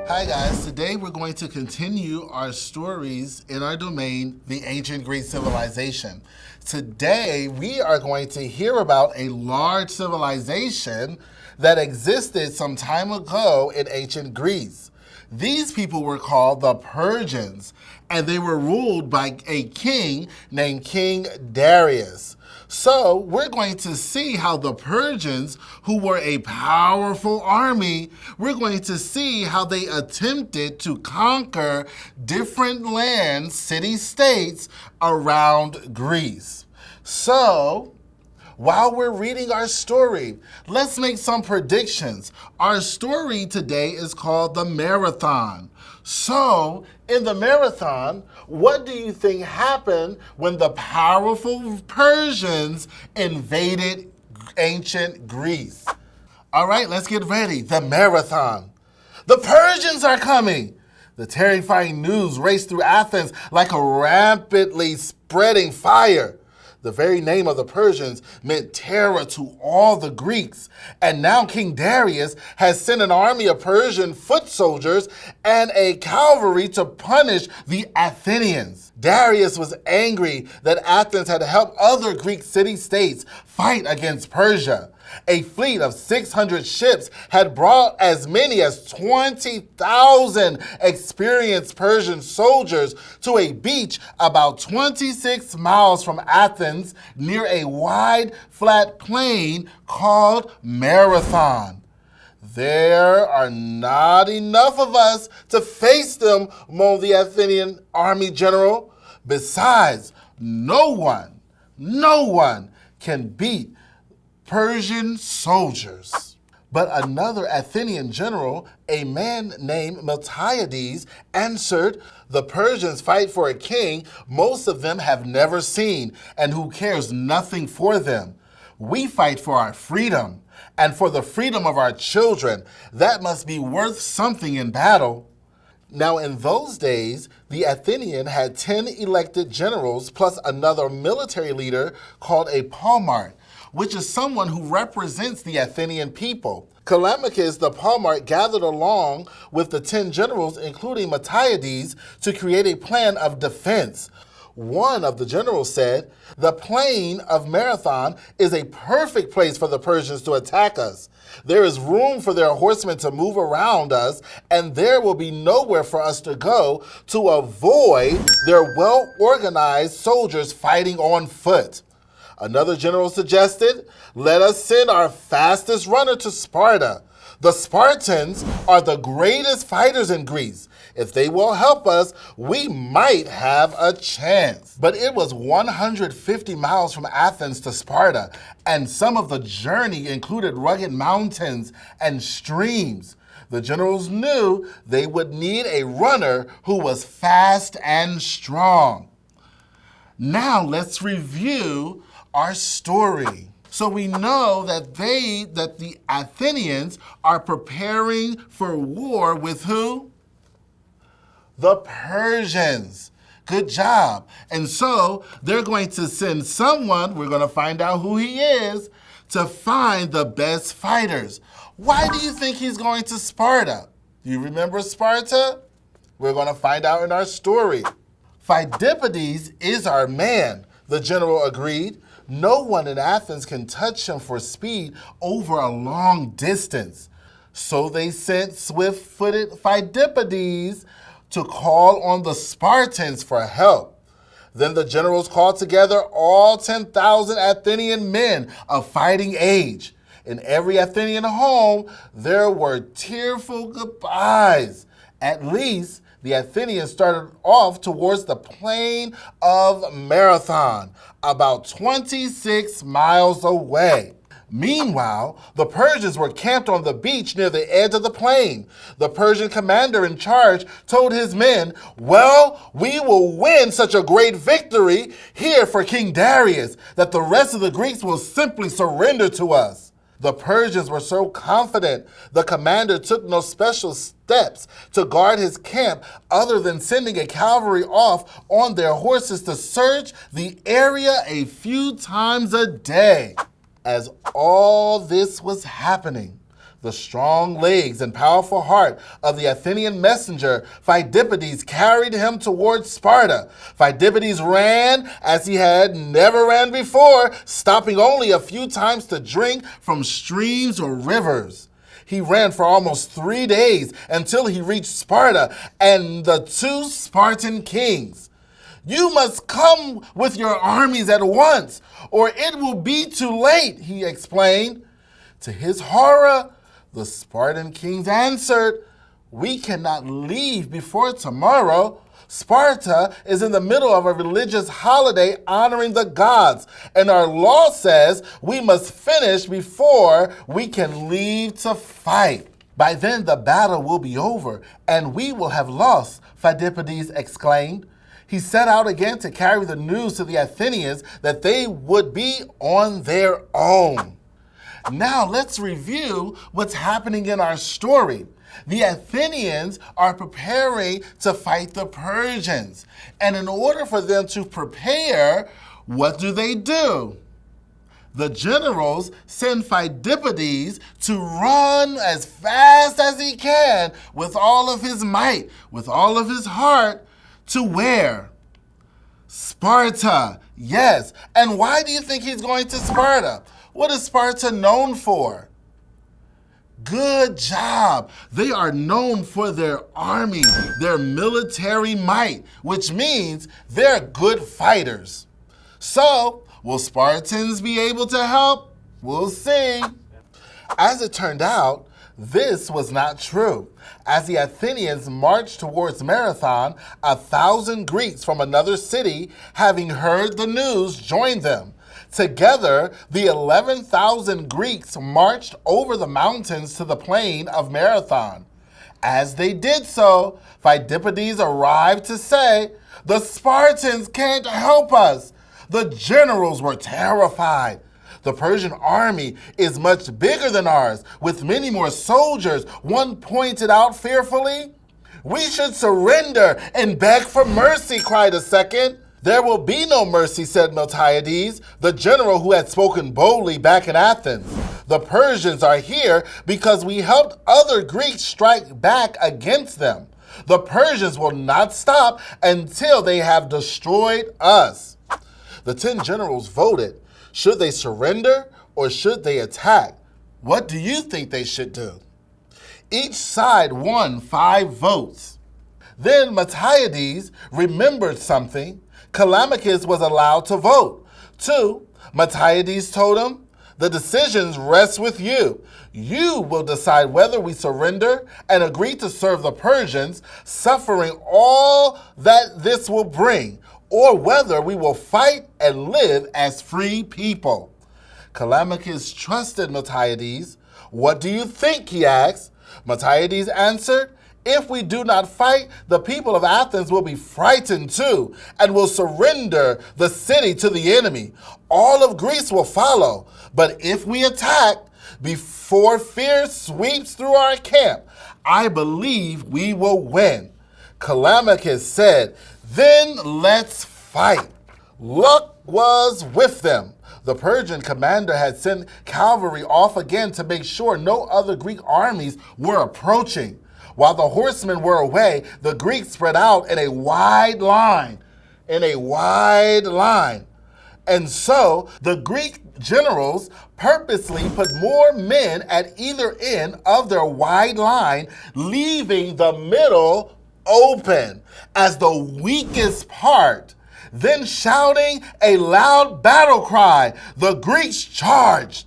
Hi guys, today we're going to continue our stories in our domain, the ancient Greek civilization. Today we are going to hear about a large civilization that existed some time ago in ancient Greece. These people were called the Persians, and they were ruled by a king named King Darius. So we're going to see how the Persians, who were a powerful army, we're going to see how they attempted to conquer different lands, city-states around Greece. So, while we're reading our story, let's make some predictions. Our story today is called the Marathon. So, in the Marathon, what do you think happened when the powerful Persians invaded ancient Greece? All right, let's get ready. The Marathon. The Persians are coming. The terrifying news raced through Athens like a rapidly spreading fire. The very name of the Persians meant terror to all the Greeks. And now King Darius has sent an army of Persian foot soldiers and a cavalry to punish the Athenians. Darius was angry that Athens had helped other Greek city-states fight against Persia. A fleet of 600 ships had brought as many as 20,000 experienced Persian soldiers to a beach about 26 miles from Athens near a wide, flat plain called Marathon. There are not enough of us to face them, moaned the Athenian army general. Besides, no one can beat Persian soldiers. But another Athenian general, a man named Miltiades, answered, "The Persians fight for a king most of them have never seen and who cares nothing for them. We fight for our freedom and for the freedom of our children. That must be worth something in battle." Now in those days, the Athenian had 10 elected generals plus another military leader called a Palmart, which is someone who represents the Athenian people. Callimachus the Palmart gathered along with the 10 generals, including Miltiades, to create a plan of defense. One of the generals said, "The plain of Marathon is a perfect place for the Persians to attack us. There is room for their horsemen to move around us, and there will be nowhere for us to go to avoid their well-organized soldiers fighting on foot." Another general suggested, "Let us send our fastest runner to Sparta. The Spartans are the greatest fighters in Greece. If they will help us, we might have a chance." But it was 150 miles from Athens to Sparta, and some of the journey included rugged mountains and streams. The generals knew they would need a runner who was fast and strong. Now let's review our story. So we know that the Athenians are preparing for war with who? The Persians. Good job. And so they're going to send someone, we're going to find out who he is, to find the best fighters. Why do you think he's going to Sparta? Do you remember Sparta? We're going to find out in our story. "Pheidippides is our man," the general agreed. "No one in Athens can touch him for speed over a long distance." So they sent swift-footed Pheidippides to call on the Spartans for help. Then the generals called together all 10,000 Athenian men of fighting age. In every Athenian home, there were tearful goodbyes. At least, the Athenians started off towards the plain of Marathon, about 26 miles away. Meanwhile, the Persians were camped on the beach near the edge of the plain. The Persian commander in charge told his men, "Well, we will win such a great victory here for King Darius that the rest of the Greeks will simply surrender to us." The Persians were so confident, the commander took no special steps to guard his camp other than sending a cavalry off on their horses to search the area a few times a day. As all this was happening, The strong legs and powerful heart of the Athenian messenger Phidippides carried him towards Sparta. Phidippides ran as he had never ran before, stopping only a few times to drink from streams or rivers. He ran for almost 3 days until he reached Sparta and the 2 Spartan kings. "You must come with your armies at once, or it will be too late," he explained. To his horror, the Spartan kings answered, "We cannot leave before tomorrow. Sparta is in the middle of a religious holiday honoring the gods, and our law says we must finish before we can leave to fight. By then the battle will be over, and we will have lost," Phidippides exclaimed. He set out again to carry the news to the Athenians that they would be on their own. Now let's review what's happening in our story. The Athenians are preparing to fight the Persians. And in order for them to prepare, what do? The generals send Phidippides to run as fast as he can with all of his might, with all of his heart, to where? Sparta. Yes. And why do you think he's going to Sparta? What is Sparta known for? Good job. They are known for their army, their military might, which means they're good fighters. So, will Spartans be able to help? We'll see. As it turned out, this was not true. As the Athenians marched towards Marathon, 1,000 Greeks from another city, having heard the news, joined them. Together, the 11,000 Greeks marched over the mountains to the plain of Marathon. As they did so, Phidippides arrived to say, "The Spartans can't help us." The generals were terrified. "The Persian army is much bigger than ours, with many more soldiers," one pointed out fearfully. "We should surrender and beg for mercy," cried a second. "There will be no mercy," said Miltiades, the general who had spoken boldly back in Athens. "The Persians are here because we helped other Greeks strike back against them. The Persians will not stop until they have destroyed us." The 10 generals voted. Should they surrender or should they attack? What do you think they should do? Each side won 5 votes. Then Miltiades remembered something. Callimachus was allowed to vote. 2, Miltiades told him, "The decisions rest with you. You will decide whether we surrender and agree to serve the Persians, suffering all that this will bring, or whether we will fight and live as free people." Callimachus trusted Miltiades. "What do you think?" he asked. Miltiades answered, "If we do not fight, the people of Athens will be frightened too, and will surrender the city to the enemy. All of Greece will follow. But if we attack, before fear sweeps through our camp, I believe we will win." Callimachus said, "Then let's fight." Luck was with them. The Persian commander had sent cavalry off again to make sure no other Greek armies were approaching. While the horsemen were away, the Greeks spread out in a wide line. And so the Greek generals purposely put more men at either end of their wide line, leaving the middle open as the weakest part. Then shouting a loud battle cry, the Greeks charged.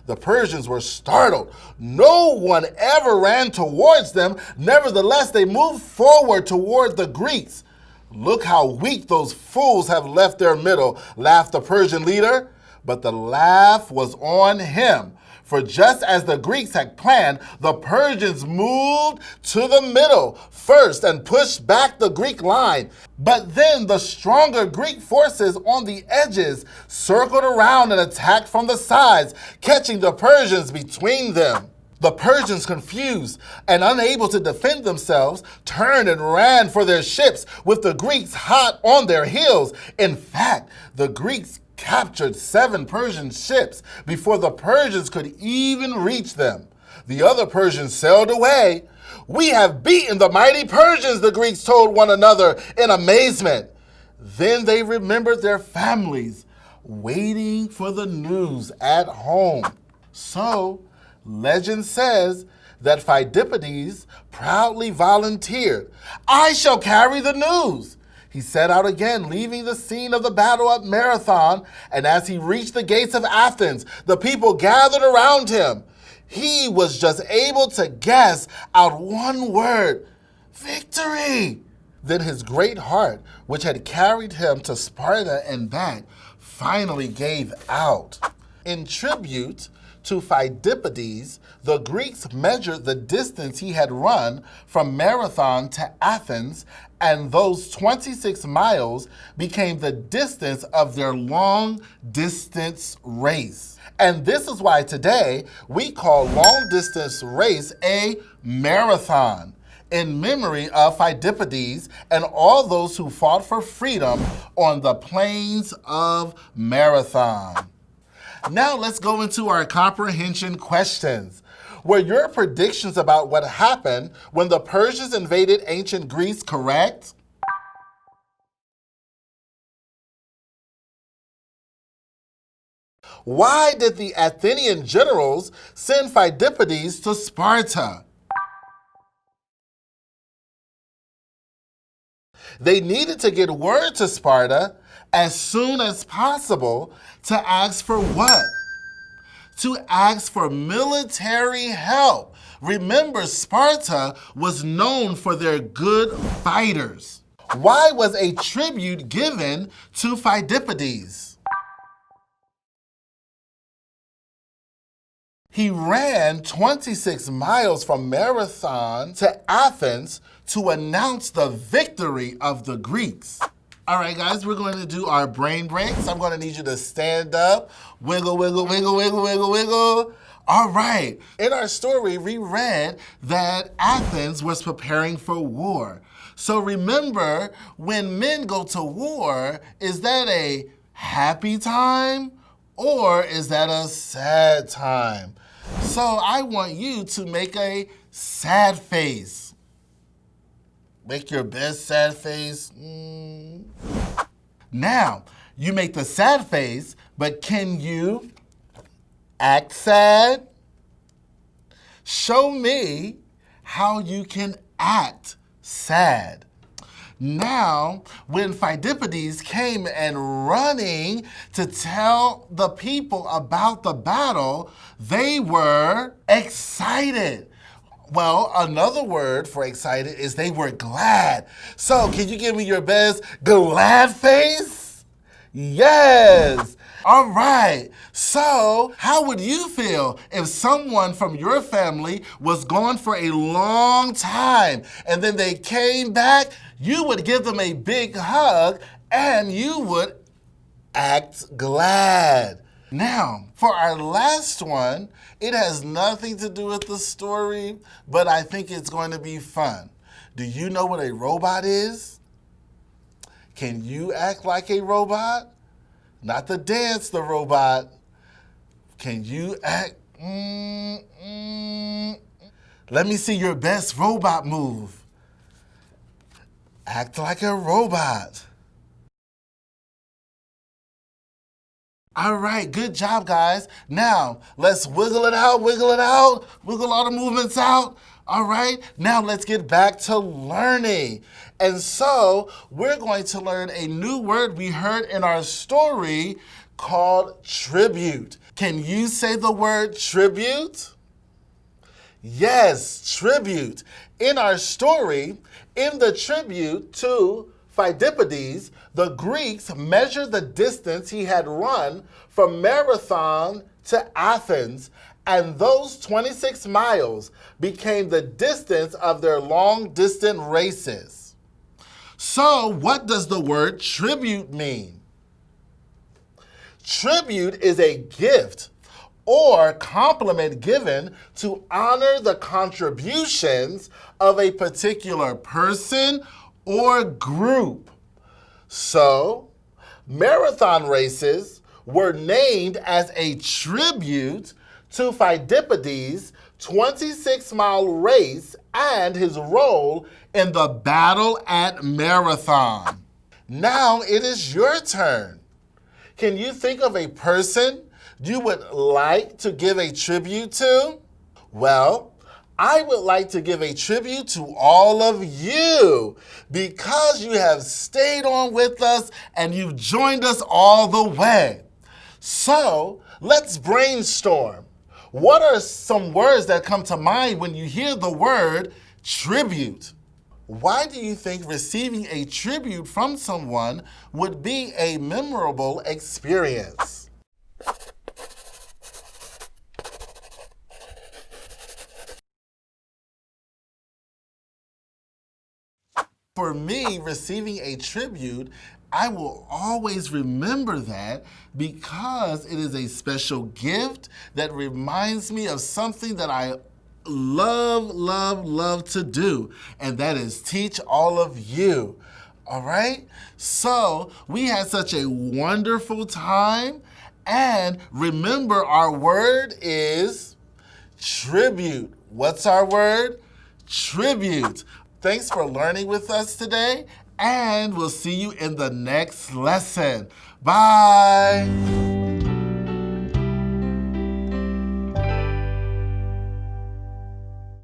The Persians were startled. No one ever ran towards them. Nevertheless, they moved forward toward the Greeks. "Look how weak those fools have left their middle," laughed the Persian leader. But the laugh was on him. For just as the Greeks had planned, the Persians moved to the middle first and pushed back the Greek line. But then the stronger Greek forces on the edges circled around and attacked from the sides, catching the Persians between them. The Persians, confused and unable to defend themselves, turned and ran for their ships with the Greeks hot on their heels. In fact, the Greeks captured 7 Persian ships before the Persians could even reach them. The other Persians sailed away. We have beaten the mighty Persians, the Greeks told one another in amazement. Then they remembered their families, waiting for the news at home. So, legend says that Phidippides proudly volunteered. I shall carry the news. He set out again, leaving the scene of the battle at Marathon, and as he reached the gates of Athens, the people gathered around him. He was just able to guess out one word: victory. Then his great heart, which had carried him to Sparta and back, finally gave out. In tribute to Phidippides, the Greeks measured the distance he had run from Marathon to Athens, and those 26 miles became the distance of their long-distance race. And this is why today we call long-distance race a marathon, in memory of Phidippides and all those who fought for freedom on the plains of Marathon. Now let's go into our comprehension questions. Were your predictions about what happened when the Persians invaded ancient Greece correct? Why did the Athenian generals send Phidippides to Sparta? They needed to get word to Sparta as soon as possible to ask for what? To ask for military help. Remember, Sparta was known for their good fighters. Why was a tribute given to Phidippides? He ran 26 miles from Marathon to Athens to announce the victory of the Greeks. All right, guys, we're going to do our brain breaks. I'm going to need you to stand up, wiggle, wiggle, wiggle, wiggle, wiggle, wiggle. All right. In our story, we read that Athens was preparing for war. So remember, when men go to war, is that a happy time or is that a sad time? So I want you to make a sad face. Make your best sad face. Now, you make the sad face, but can you act sad? Show me how you can act sad. Now, when Phidippides came and running to tell the people about the battle, they were excited. Well, another word for excited is they were glad. So, can you give me your best glad face? Yes. All right. So, how would you feel if someone from your family was gone for a long time and then they came back? You would give them a big hug and you would act glad. Now, for our last one, it has nothing to do with the story, but I think it's going to be fun. Do you know what a robot is? Can you act like a robot? Not the dance, the robot. Can you act? Let me see your best robot move. Act like a robot. All right, good job, guys. Now, let's wiggle it out, wiggle all the movements out. All right, now let's get back to learning. And so, we're going to learn a new word we heard in our story called tribute. Can you say the word tribute? Yes, tribute. In our story, in the tribute to Phidippides, the Greeks measured the distance he had run from Marathon to Athens, and those 26 miles became the distance of their long-distance races. So, what does the word tribute mean? Tribute is a gift or compliment given to honor the contributions of a particular person or group. So, marathon races were named as a tribute to Phidippides 26-mile race and his role in the battle at Marathon. Now it is your turn. Can you think of a person you would like to give a tribute to? Well, I would like to give a tribute to all of you because you have stayed on with us and you've joined us all the way. So let's brainstorm. What are some words that come to mind when you hear the word tribute? Why do you think receiving a tribute from someone would be a memorable experience? For me, receiving a tribute, I will always remember that because it is a special gift that reminds me of something that I love to do, and that is teach all of you. All right? So we had such a wonderful time, and remember our word is tribute. What's our word? Tribute. Thanks for learning with us today, and we'll see you in the next lesson. Bye.